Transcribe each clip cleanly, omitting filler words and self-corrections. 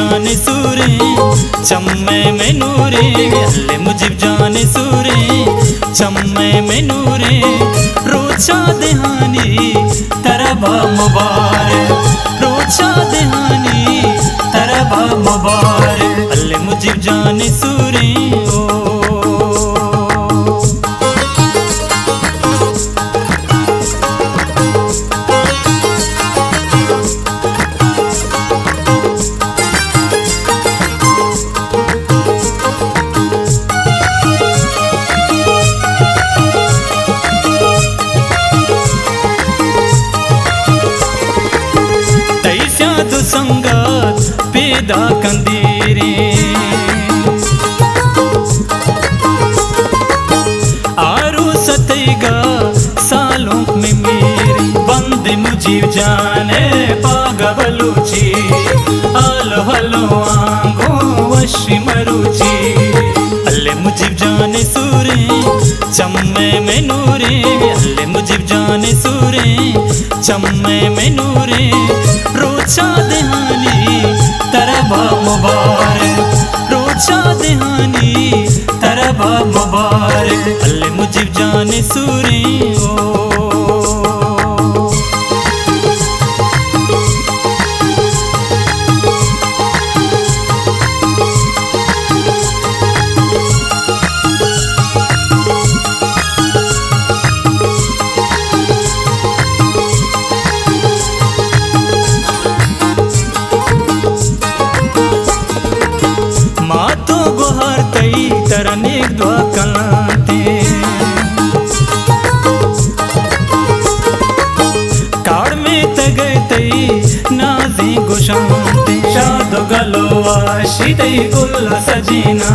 जाने सूरे चम्मे में नूरे अल्ले मुजिब जाने सूरे चम्मे में नूरे रोचा देहानी तरबा मुबारक रोचा देहानी तरबा मुबारक अल्ले मुजिब जाने सूरे संगत पैदा कंदीरे आरू सतेगा सालों में मेरी बंदे मुझे जाने पागा बलूची आलो हलो आंगो वशी मरुची अल्ले मुझे जाने सूरे चम्मे में नूरे अल्ले मुझे जाने सूरे चम्मे में नूरे रोचा देहानी तरबा मुबारक रोचा देहानी तरबा मुबारक अल्ले मुजिब जाने सूरे तरनेक दुआ कलाते काड़ में तगए तई नाजी गुशांते शादो गलोवा शीतई गुल्ला सजीना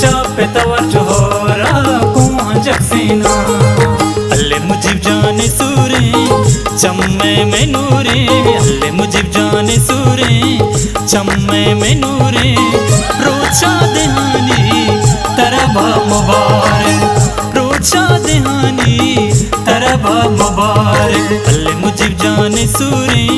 चापे तवज्जो होरा कुआं जक्सीना अल्ले मुजिब जाने सूरे चम्मे में नूरे अल्ले मुजिब जाने सूरे चम्मे में नूरे रोचा देहानी तरबा मुबारक रोचा देहानी तरबा मुबारक अल्ले मुजिब जाने सूरे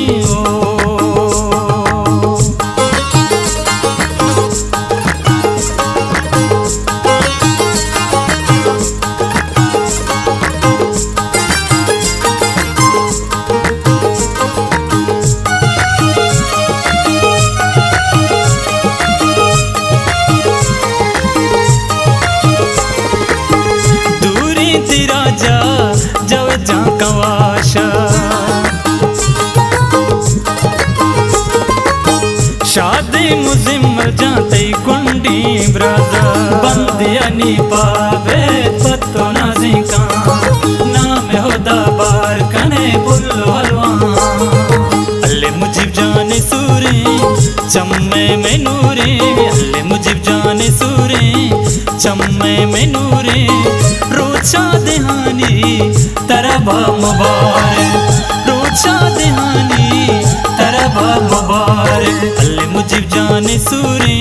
राजा जव जा कवाशा शादी मुजिम्मल जाते कुंडी ब्राजा बंदियानी पावे पत्तो नाजी का नाम होदा बार कने बुल्लो हलवा अल्ले मुजिब जाने सूरे चम्मे में नूरे अल्ले मुजिब जाने सूरे चम्मे में नूरे रोचा देहानी तरबा मुबारक रोचा देहानी तरबा मुबारक अल्ले मुजिब जाने सूरे